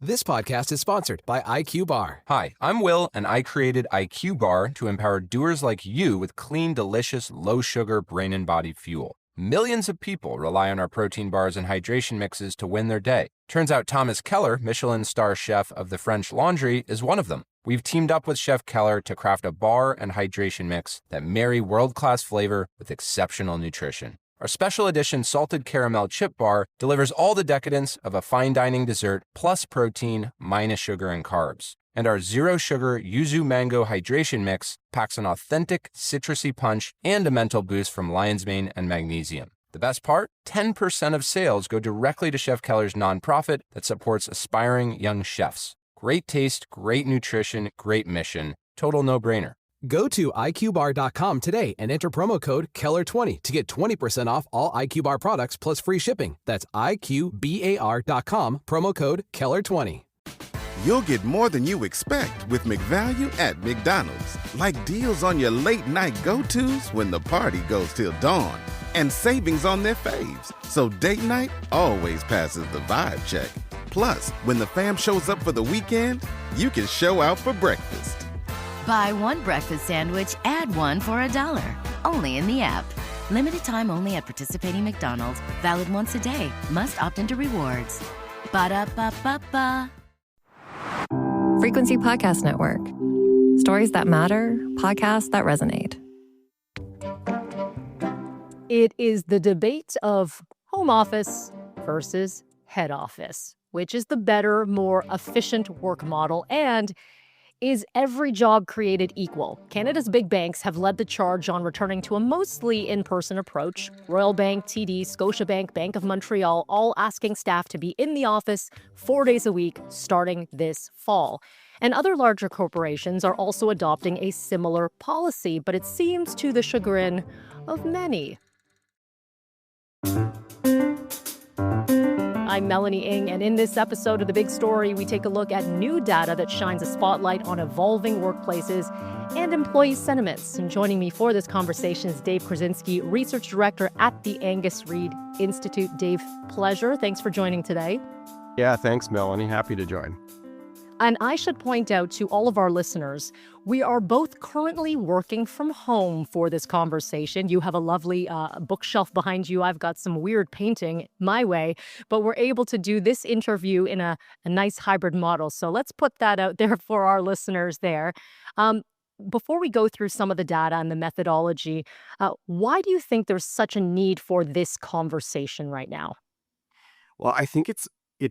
This podcast is sponsored by IQ Bar. Hi, I'm Will, and I created IQ Bar to empower doers like you with clean, delicious, low-sugar brain and body fuel. Millions of people rely on our protein bars and hydration mixes to win their day. Turns out Thomas Keller, Michelin star chef of the French Laundry, is one of them. We've teamed up with Chef Keller to craft a bar and hydration mix that marry world-class flavor with exceptional nutrition. Our special edition salted caramel chip bar delivers all the decadence of a fine dining dessert plus protein minus sugar and carbs. And our zero sugar yuzu mango hydration mix packs an authentic citrusy punch and a mental boost from lion's mane and magnesium. The best part? 10% of sales go directly to Chef Keller's nonprofit that supports aspiring young chefs. Great taste, great nutrition, great mission. Total no-brainer. Go to iqbar.com today and enter promo code KELLER20 to get 20% off all IQ Bar products plus free shipping. That's iqbar.com, promo code KELLER20. You'll get more than you expect with McValue at McDonald's. Like deals on your late-night go-tos when the party goes till dawn. And savings on their faves. So date night always passes the vibe check. Plus, when the fam shows up for the weekend, you can show out for breakfast. Buy one breakfast sandwich, add one for $1. Only in the app. Limited time only at participating McDonald's. Valid once a day. Must opt into rewards. Ba-da-ba-ba-ba. Frequency Podcast Network. Stories that matter, podcasts that resonate. It is the debate of home office versus head office. Which is the better, more efficient work model? And is every job created equal? Canada's big banks have led the charge on returning to a mostly in-person approach. Royal Bank, TD, Scotiabank, Bank of Montreal, all asking staff to be in the office 4 days a week starting this fall. And other larger corporations are also adopting a similar policy, but it seems to the chagrin of many. I'm Melanie Ng, and in this episode of The Big Story, we take a look at new data that shines a spotlight on evolving workplaces and employee sentiments. And joining me for this conversation is Dave Korzinski, Research Director at the Angus Reid Institute. Dave, pleasure. Thanks for joining today. Yeah, thanks, Melanie. Happy to join. And I should point out to all of our listeners, we are both currently working from home for this conversation. You have a lovely bookshelf behind you. I've got some weird painting my way, but we're able to do this interview in a nice hybrid model. So let's put that out there for our listeners there. Before we go through some of the data and the methodology, why do you think there's such a need for this conversation right now? Well, I think it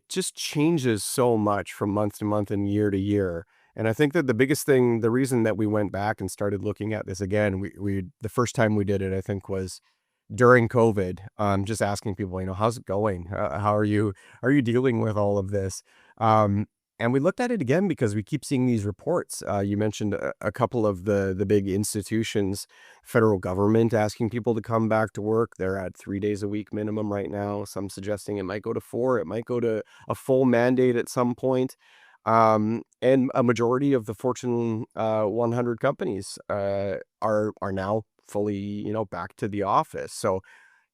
just changes so much from month to month and year to year. And I think that the biggest thing, the reason that we went back and started looking at this again, we the first time we did it, I think, was during COVID. Just asking people, how's it going? How are you dealing with all of this? And we looked at it again because we keep seeing these reports. You mentioned a couple of the big institutions, federal government asking people to come back to work. They're at 3 days a week minimum right now. Some suggesting it might go to 4. It might go to a full mandate at some point. And a majority of the Fortune 100 companies are now fully, back to the office. So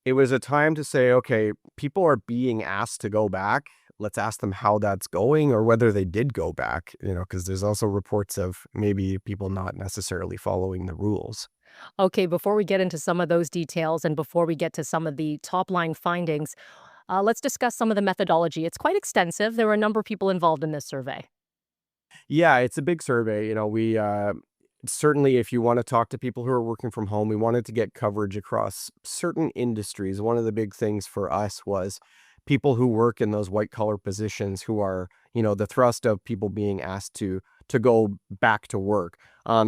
it was a time to say, okay, people are being asked to go back. Let's ask them how that's going or whether they did go back, because there's also reports of maybe people not necessarily following the rules. Okay, before we get into some of those details and before we get to some of the top line findings, let's discuss some of the methodology. It's quite extensive. There were a number of people involved in this survey. Yeah, it's a big survey. We certainly, if you want to talk to people who are working from home, we wanted to get coverage across certain industries. One of the big things for us was people who work in those white collar positions who are, the thrust of people being asked to go back to work.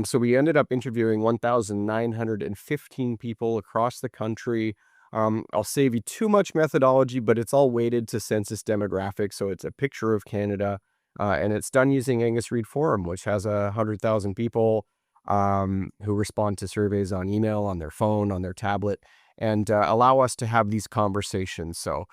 So we ended up interviewing 1,915 people across the country. I'll save you too much methodology, but it's all weighted to census demographics. So it's a picture of Canada, and it's done using Angus Reid Forum, which has 100,000 people who respond to surveys on email, on their phone, on their tablet, and allow us to have these conversations. So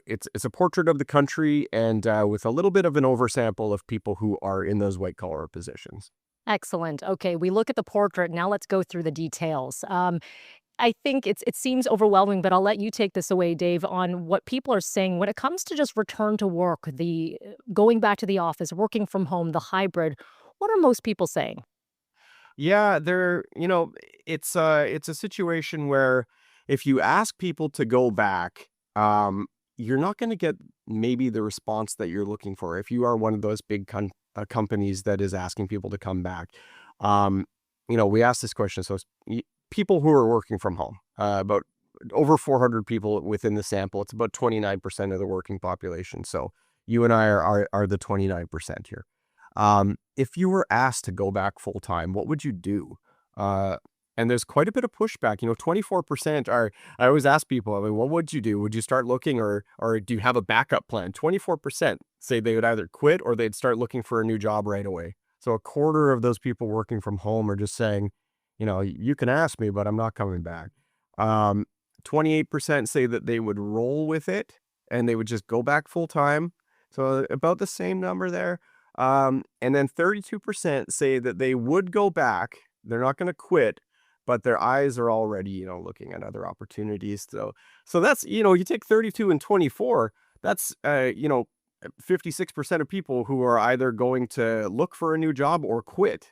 it's a portrait of the country and with a little bit of an oversample of people who are in those white collar positions. Excellent. Okay, we look at the portrait. Now let's go through the details. I think it seems overwhelming, but I'll let you take this away, Dave, on what people are saying when it comes to just return to work, the going back to the office, working from home, the hybrid. What are most people saying? Yeah, it's a situation where if you ask people to go back, you're not going to get maybe the response that you're looking for. If you are one of those big companies that is asking people to come back, um, we asked this question. So people who are working from home, about over 400 people within the sample, it's about 29% of the working population. So you and I are the 29% here. If you were asked to go back full time, what would you do? Uh, and there's quite a bit of pushback. 24% are. I always ask people, I mean, what would you do? Would you start looking, or do you have a backup plan? 24% say they would either quit or they'd start looking for a new job right away. So a quarter of those people working from home are just saying, you can ask me, but I'm not coming back. Um, 28% say that they would roll with it and they would just go back full time. So about the same number there. And then 32% say that they would go back. They're not going to quit, but their eyes are already, looking at other opportunities. So that's, you take 32 and 24, that's, 56% of people who are either going to look for a new job or quit.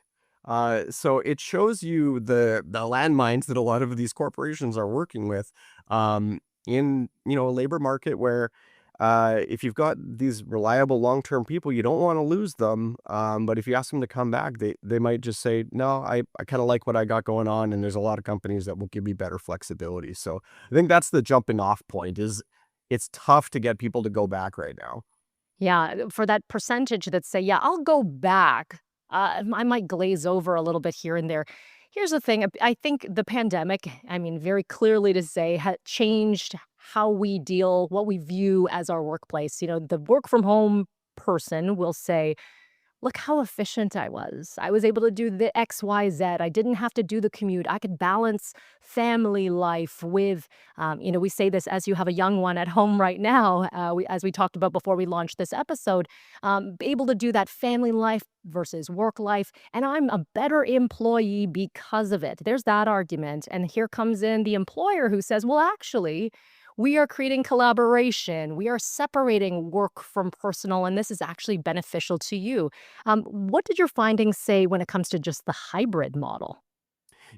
So it shows you the landmines that a lot of these corporations are working with, in, a labor market where, if you've got these reliable long-term people, you don't want to lose them. But if you ask them to come back, they might just say, no, I kind of like what I got going on. And there's a lot of companies that will give me better flexibility. So I think that's the jumping off point. Is it's tough to get people to go back right now. Yeah, for that percentage that say, yeah, I'll go back. I might glaze over a little bit here and there. Here's the thing. I think the pandemic, I mean, very clearly to say, had changed how we deal, what we view as our workplace. The work from home person will say, look how efficient I was. I was able to do the X, Y, Z. I didn't have to do the commute. I could balance family life with, we say this as you have a young one at home right now, as we talked about before we launched this episode, able to do that family life versus work life. And I'm a better employee because of it. There's that argument. And here comes in the employer who says, well, actually, we are creating collaboration. We are separating work from personal, and this is actually beneficial to you. What did your findings say when it comes to just the hybrid model?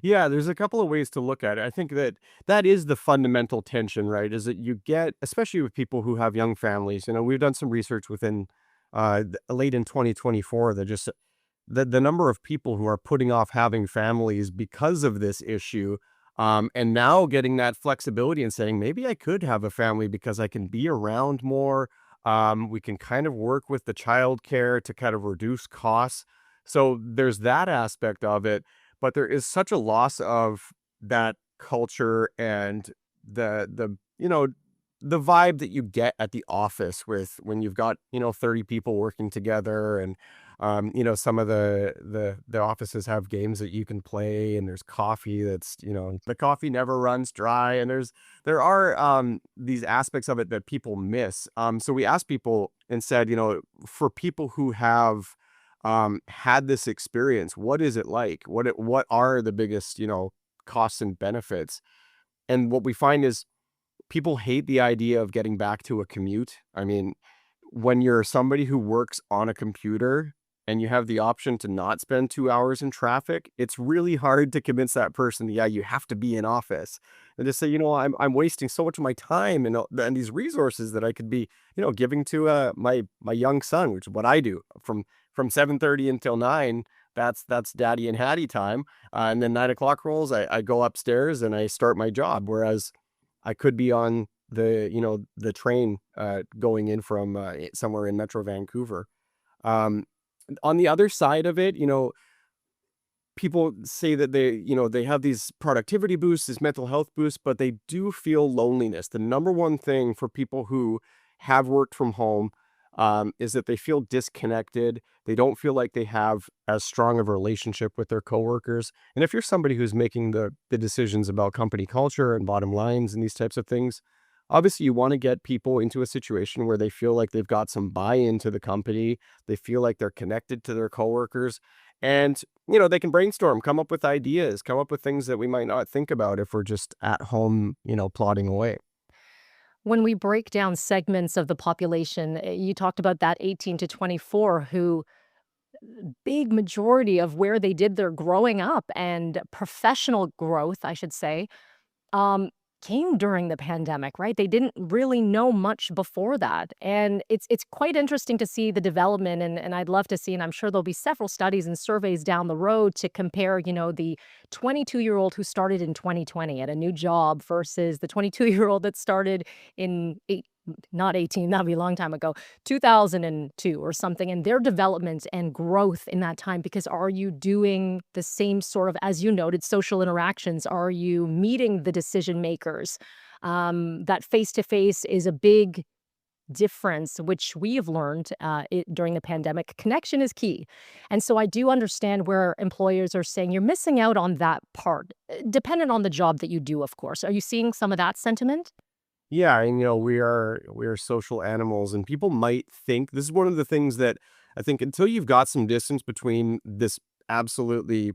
Yeah, there's a couple of ways to look at it. I think that is the fundamental tension, right? Is that you get, especially with people who have young families. We've done some research within, late in 2024, that just the number of people who are putting off having families because of this issue, and now getting that flexibility and saying, maybe I could have a family because I can be around more. We can kind of work with the childcare to kind of reduce costs. So there's that aspect of it, but there is such a loss of that culture and the vibe that you get at the office with when you've got 30 people working together. And some of the offices have games that you can play, and there's coffee that's, the coffee never runs dry, and there are these aspects of it that people miss. So we asked people and said, for people who have had this experience, what is it like? What are the biggest, costs and benefits? And what we find is people hate the idea of getting back to a commute. I mean, when you're somebody who works on a computer and you have the option to not spend 2 hours in traffic, it's really hard to convince that person, yeah, you have to be in office. And just say, I'm wasting so much of my time and these resources that I could be, giving to my young son, which is what I do from 7:30 until 9. That's daddy and Hattie time. And then 9 o'clock rolls, I go upstairs and I start my job. Whereas I could be on the train going in from somewhere in Metro Vancouver. On the other side of it, people say that they have these productivity boosts, these mental health boosts, but they do feel loneliness. The number one thing for people who have worked from home is that they feel disconnected. They don't feel like they have as strong of a relationship with their coworkers. And if you're somebody who's making the decisions about company culture and bottom lines and these types of things, obviously you want to get people into a situation where they feel like they've got some buy-in to the company. They feel like they're connected to their coworkers. And, they can brainstorm, come up with ideas, come up with things that we might not think about if we're just at home, plodding away. When we break down segments of the population, you talked about that 18 to 24 who big majority of where they did their growing up and professional growth, I should say, um, came during the pandemic, right? They didn't really know much before that. And it's quite interesting to see the development and I'd love to see, and I'm sure there'll be several studies and surveys down the road to compare, the 22-year-old who started in 2020 at a new job versus the 22-year-old that started in not 18, that'd be a long time ago, 2002 or something, and their development and growth in that time. Because are you doing the same sort of, as you noted, social interactions? Are you meeting the decision makers? That face to face is a big difference, which we have learned during the pandemic. Connection is key. And so I do understand where employers are saying you're missing out on that part, dependent on the job that you do, of course. Are you seeing some of that sentiment? Yeah, and we are social animals, and people might think this is one of the things that I think until you've got some distance between this absolutely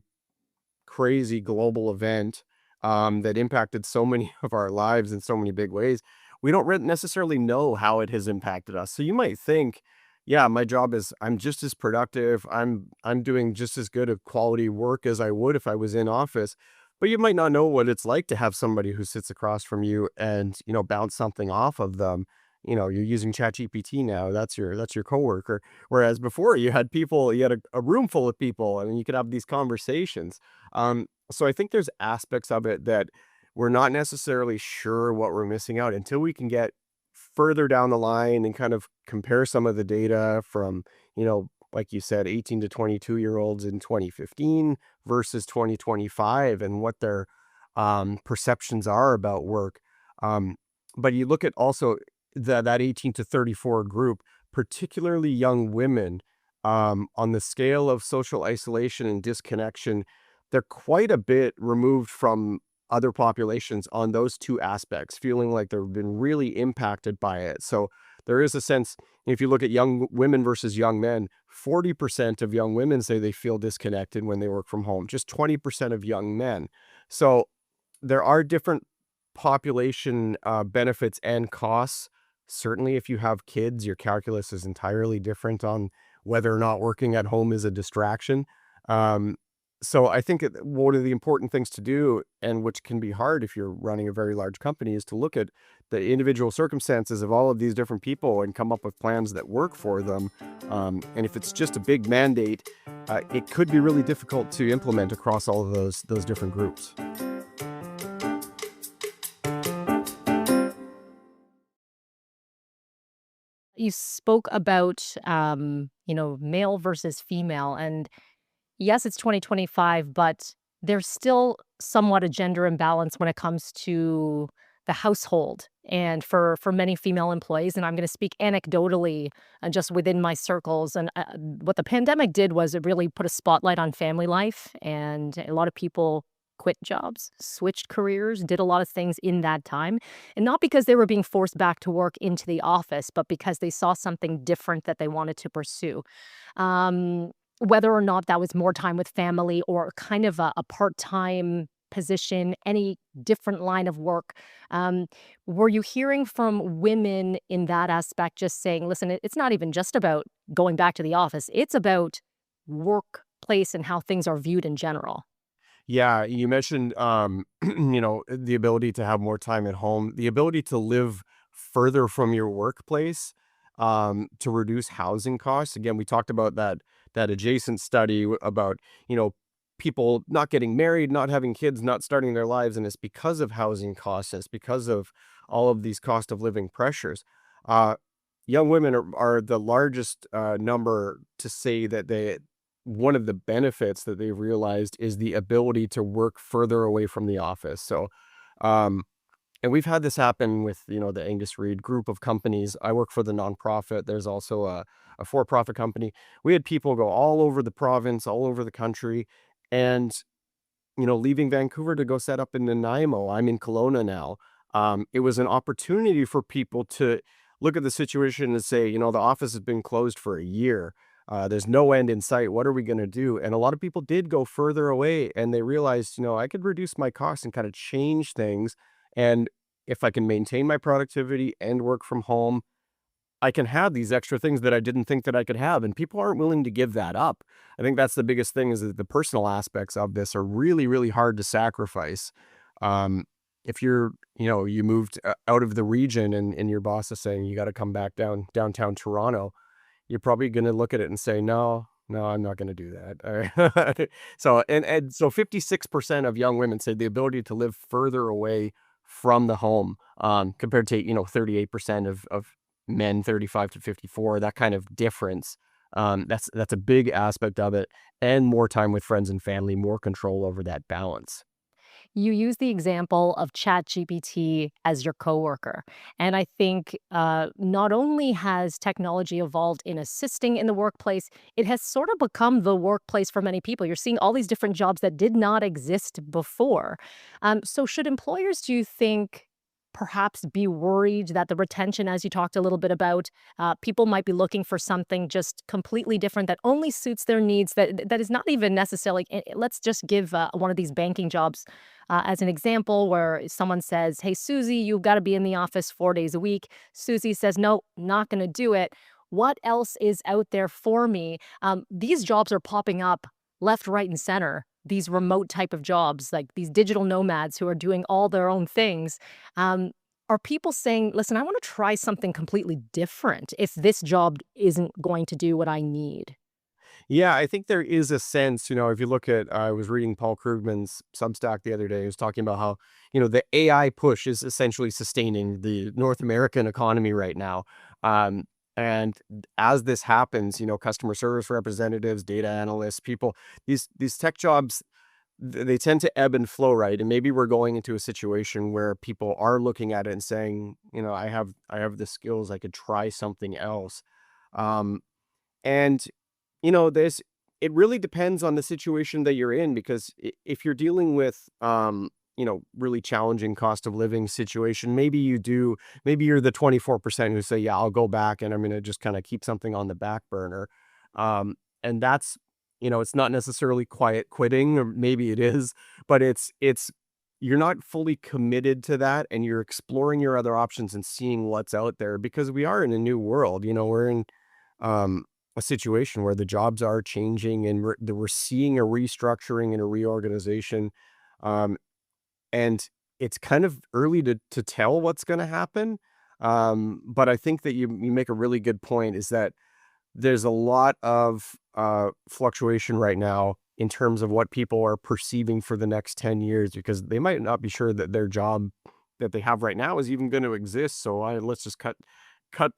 crazy global event that impacted so many of our lives in so many big ways, we don't necessarily know how it has impacted us. So you might think, yeah, my job is I'm just as productive, I'm doing just as good a quality work as I would if I was in office. But you might not know what it's like to have somebody who sits across from you and, bounce something off of them. You're using ChatGPT now. That's your coworker. Whereas before you had a room full of people and you could have these conversations. So I think there's aspects of it that we're not necessarily sure what we're missing out until we can get further down the line and kind of compare some of the data from, like you said, 18 to 22-year-olds in 2015 versus 2025 and what their perceptions are about work. But you look at also that 18 to 34 group, particularly young women, on the scale of social isolation and disconnection, they're quite a bit removed from other populations on those two aspects, feeling like they've been really impacted by it. So there is a sense, if you look at young women versus young men, 40% of young women say they feel disconnected when they work from home, just 20% of young men. So there are different population benefits and costs. Certainly, if you have kids, your calculus is entirely different on whether or not working at home is a distraction. So I think one of the important things to do, and which can be hard if you're running a very large company, is to look at the individual circumstances of all of these different people and come up with plans that work for them. And if it's just a big mandate, it could be really difficult to implement across all of those different groups. You spoke about, male versus female, and yes, it's 2025, but there's still somewhat a gender imbalance when it comes to the household and for many female employees. And I'm going to speak anecdotally just within my circles. And what the pandemic did was it really put a spotlight on family life. And a lot of people quit jobs, switched careers, did a lot of things in that time. And not because they were being forced back to work into the office, but because they saw something different that they wanted to pursue. Whether or not that was more time with family or kind of a part-time position, any different line of work. Were you hearing from women in that aspect just saying, listen, it's not even just about going back to the office, it's about workplace and how things are viewed in general? Yeah, you mentioned, the ability to have more time at home, the ability to live further from your workplace, to reduce housing costs. Again, we talked about that adjacent study about, people not getting married, not having kids, not starting their lives, and it's because of housing costs. It's because of all of these cost of living pressures. Uh, Young women are the largest number to say that one of the benefits that they've realized is the ability to work further away from the office. So, um, and we've had this happen with, the Angus Reid group of companies. I work for the nonprofit. There's also a for-profit company. We had people go all over the province, all over the country, and, leaving Vancouver to go set up in Nanaimo. I'm in Kelowna now. It was an opportunity for people to look at the situation and say, the office has been closed for a year. There's no end in sight. What are we going to do? And a lot of people did go further away, and they realized, I could reduce my costs and kind of change things. And if I can maintain my productivity and work from home, I can have these extra things that I didn't think that I could have, and people aren't willing to give that up. I think that's the biggest thing, is that the personal aspects of this are really, really hard to sacrifice. If you moved out of the region, and your boss is saying you got to come back downtown Toronto, you're probably going to look at it and say, no, I'm not going to do that. So 56% of young women say the ability to live further away from the home, compared to 38% of men 35 to 54, that kind of difference. That's a big aspect of it, and more time with friends and family, more control over that balance. You use the example of ChatGPT as your coworker. And I think not only has technology evolved in assisting in the workplace, it has sort of become the workplace for many people. You're seeing all these different jobs that did not exist before. So should employers, do you think, perhaps be worried that the retention, as you talked a little bit about, people might be looking for something just completely different that only suits their needs, that is not even necessarily, let's just give one of these banking jobs as an example, where someone says, hey, Susie, you've got to be in the office 4 days a week. Susie says, no, not going to do it. What else is out there for me? These jobs are popping up left, right, and center. These remote type of jobs, like these digital nomads who are doing all their own things. Are people saying, listen, I want to try something completely different if this job isn't going to do what I need? Yeah, I think there is a sense, if you look at, I was reading Paul Krugman's Substack the other day. He was talking about how, the AI push is essentially sustaining the North American economy right now. And as this happens, customer service representatives, data analysts, people, these tech jobs, they tend to ebb and flow, right? And maybe we're going into a situation where people are looking at it and saying, I have the skills, I could try something else. Um, and this, it really depends on the situation that you're in, because if you're dealing with, really challenging cost of living situation, maybe you're the 24% who say, yeah, I'll go back and I'm going to just kind of keep something on the back burner. And that's, it's not necessarily quiet quitting, or maybe it is, but you're not fully committed to that, and you're exploring your other options and seeing what's out there, because we are in a new world. We're in, a situation where the jobs are changing, and we're seeing a restructuring and a reorganization. And it's kind of early to tell what's going to happen. But I think that you make a really good point, is that there's a lot of fluctuation right now in terms of what people are perceiving for the next 10 years, because they might not be sure that their job that they have right now is even going to exist. So let's just cut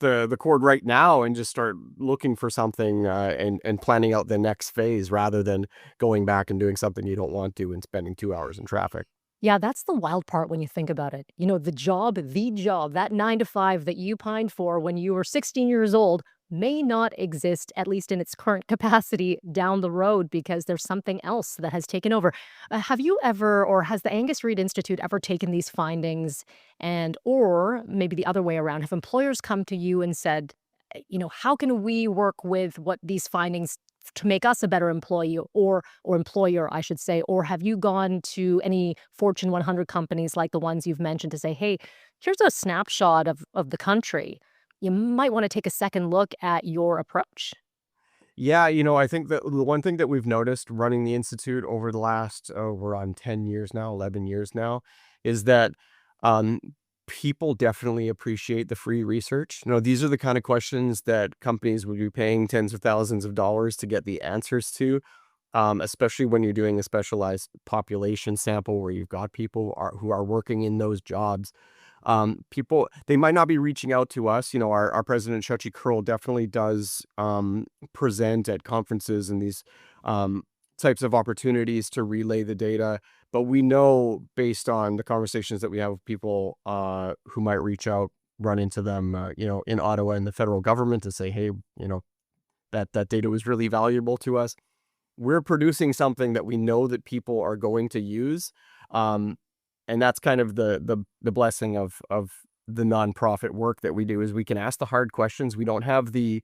the cord right now and just start looking for something, and planning out the next phase, rather than going back and doing something you don't want to and spending 2 hours in traffic. Yeah, that's the wild part when you think about it. The job, that 9 to 5 that you pined for when you were 16 years old may not exist, at least in its current capacity, down the road, because there's something else that has taken over. Have you ever, or has the Angus Reid Institute ever taken these findings, or maybe the other way around, have employers come to you and said, how can we work with what these findings to make us a better employee, or employer, I should say? Or have you gone to any Fortune 100 companies like the ones you've mentioned to say, hey, here's a snapshot of the country. You might want to take a second look at your approach. Yeah, I think that the one thing that we've noticed running the Institute over the last, we're on 10 years now, 11 years now, is that um, people definitely appreciate the free research. These are the kind of questions that companies would be paying tens of thousands of dollars to get the answers to, especially when you're doing a specialized population sample where you've got people who are working in those jobs. People, they might not be reaching out to us. Our president, Shachi Kurl, definitely does present at conferences and these types of opportunities to relay the data. But we know, based on the conversations that we have with people who might reach out, run into them, in Ottawa and the federal government, to say, hey, that data was really valuable to us. We're producing something that we know that people are going to use. And that's kind of the blessing of the nonprofit work that we do, is we can ask the hard questions. We don't have the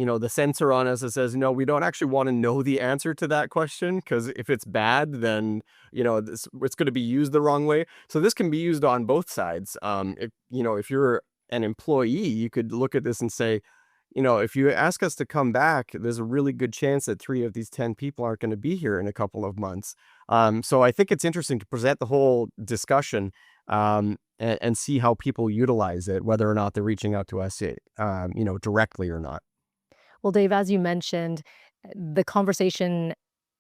the sensor on us that says, no, we don't actually want to know the answer to that question, because if it's bad, then, it's going to be used the wrong way. So this can be used on both sides. If you're an employee, you could look at this and say, if you ask us to come back, there's a really good chance that 3 of these 10 people aren't going to be here in a couple of months. So I think it's interesting to present the whole discussion and see how people utilize it, whether or not they're reaching out to us, directly or not. Well, Dave, as you mentioned, the conversation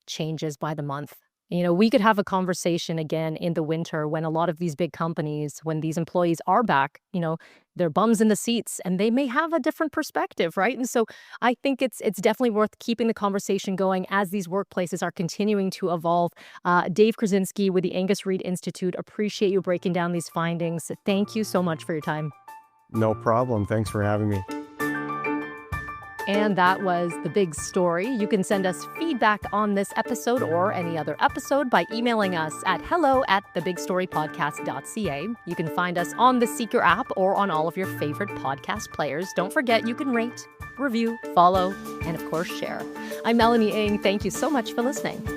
changes by the month. We could have a conversation again in the winter when a lot of these big companies, when these employees are back, they're bums in the seats and they may have a different perspective, right? And so I think it's definitely worth keeping the conversation going as these workplaces are continuing to evolve. Dave Korzinski with the Angus Reid Institute, appreciate you breaking down these findings. Thank you so much for your time. No problem. Thanks for having me. And that was The Big Story. You can send us feedback on this episode or any other episode by emailing us at hello@thebigstorypodcast.ca. You can find us on the Seeker app or on all of your favorite podcast players. Don't forget, you can rate, review, follow, and of course, share. I'm Melanie Ng. Thank you so much for listening.